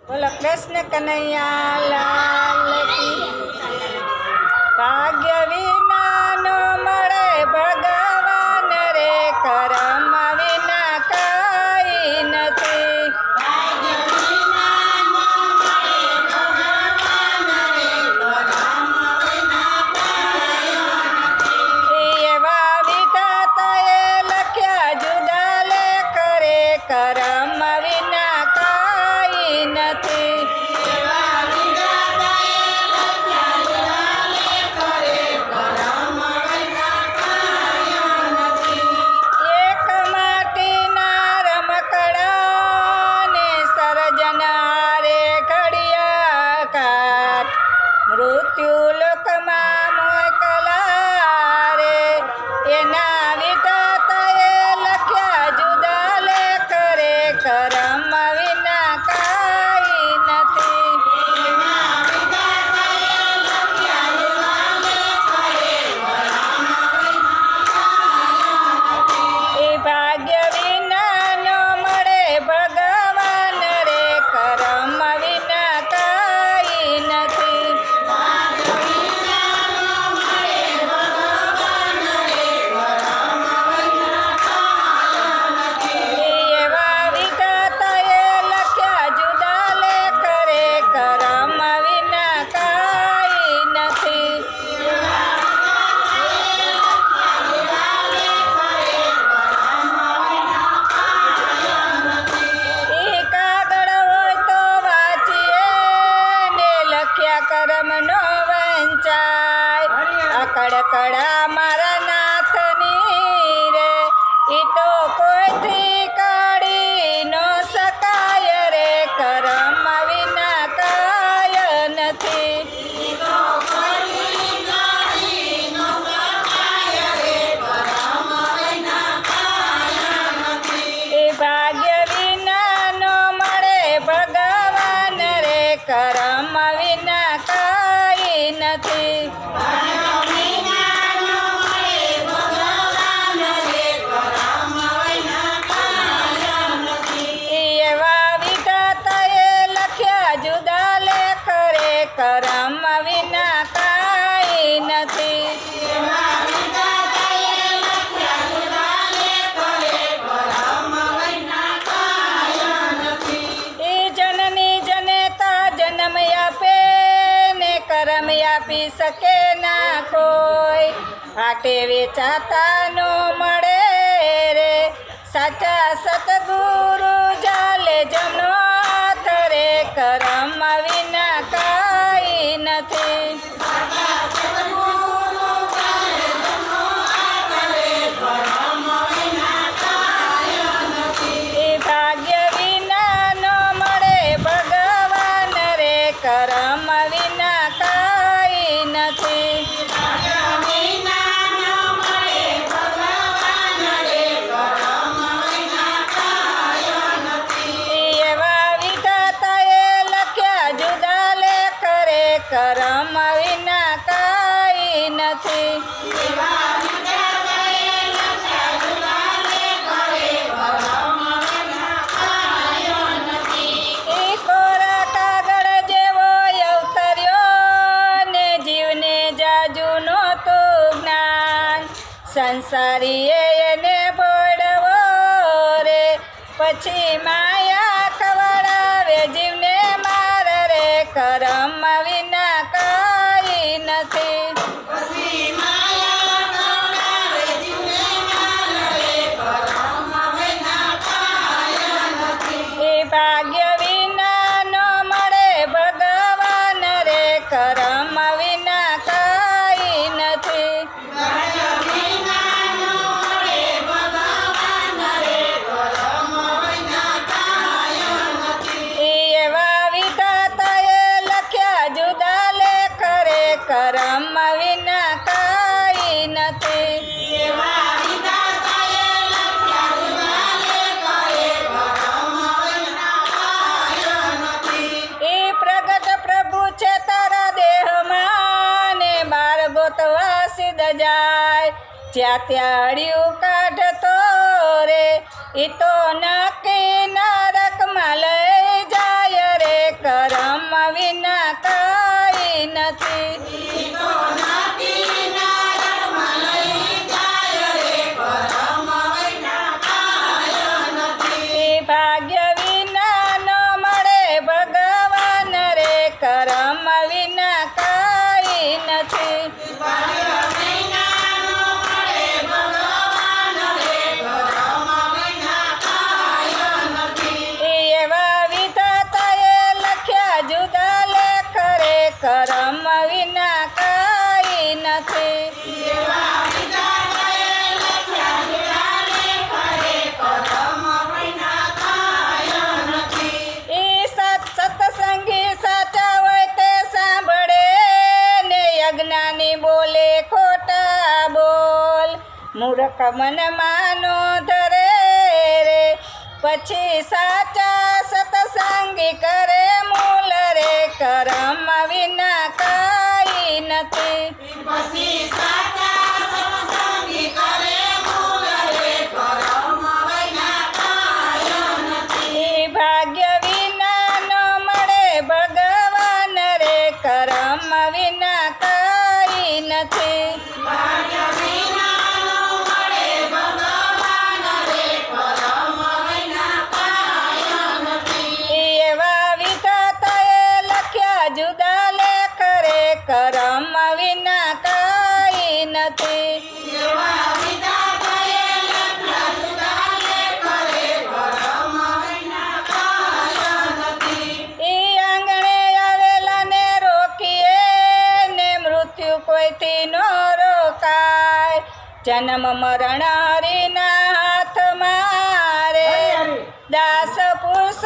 બોલો કૃષ્ણ કનૈયા લાલ કી। ભાગ્ય વિના નો મળે ભગવાન રે, કરમ વિના કાંઈ નથી। એવા વિધાતાએ લખ્યા જુદા લેખ રે, કરમ વિના કાંઈ નથી। એક માટીના રમકડા ને સર્જનારે ઘડિયા કાટ, મૃત્યુ લોકમાં મોકલા રે, એના વિધાતાએ લખ્યા જુદા લેખ રે, કરમ વિના કાંઈ નથી। એ ભાગ્ય વિના નો મળે ભગવાન રે, કરમ વિના કાંઈ નથી। એવા વિધાતાએ લખ્યા જુદા લેખ રે, કરમ વિના કાંઈ નથી। એ કાગળ હોય તો વાંચીએ ને લખ્યા કરમ નો વંચાય, અકડકડા મારા નાથની રે, ઈ તો કોઈથી કાઢી નો શકાય રે, કરમ વિના કાંઈ નથી। એ ભાગ્ય વિના નો મળે ભગવાન રે, કરમ વિના કાંઈ નથી। એવા વિધાતાએ લખ્યા જુદા લેખ રે, કરમ વિના કાંઈ નથી। એ જનની જનેતા જન્મ આપે ને કરમ આપી શકે ના કોઈ, હાટે વેચાતા નો મળે રે, સાચા સતગુરુ જાલે જમનો હાથ રે, કરમ વિના કાંઈ નથી। એ ભાગ્ય વિના નો મળે ભગવાન રે, કરમ વિના કાંઈ નથી। એવા વિધાતાએ લખ્યા જુદા લેખ રે, કરમ વિના કાંઈ નથી। એ કોરા કાગળ જેવો અવતર્યો ને જીવને જાજુ નહોતું જ્ઞાન, સંસારીએ એને ભોળવો રે, પછી માયા ખવડાવે જીવને માર રે, કરમ વિના કાંઈ નથી। એ ભાગ્ય વિના નો મળે ભગવાન રે, કરમ વિના કાંઈ નથી। એવા વિધાતાએ લખ્યા જુદા લેખ રે, કરમ વિના કાંઈ નથી। એ પ્રગટ પ્રભુ છે તારા દેહમાં ને બાર ગોતવા સિદ્ધ જાય, જ્યાં ત્યાં અડિયું કાઢતો રે, ઈ તો નક્કી નરકમાં લઈ જાય રે, કરમ વિના કાંઈ નથી. ભાગ્ય વિના ન મળે ભગવાન રે કરમ વિના કાંઈ નથી. એવા વિધાતાએ લખ્યા જુદા લેખ રે કરમ વિના કાંઈ નથી. સત્સંગી સાચા હોય તે સાંભળે ને અજ્ઞાની બોલે ખોટા બોલ. મૂર્ખ મન માનો ધરે રે પછી સાચા સત્સંગી કરે મૂલ રે કરમ વિના કાંઈ નથી. ભાગ્ય વિના ન મળે ભગવાન રે કરમ વિના કાંઈ નથી. એવા વિધાતાએ લખ્યા જુદા લેખ રે કરમ વિના કાંઈ નથી. કોઈથી નો રોકાય જન્મ મરણ હરીના હાથમાં રે. દાસ પુરુષ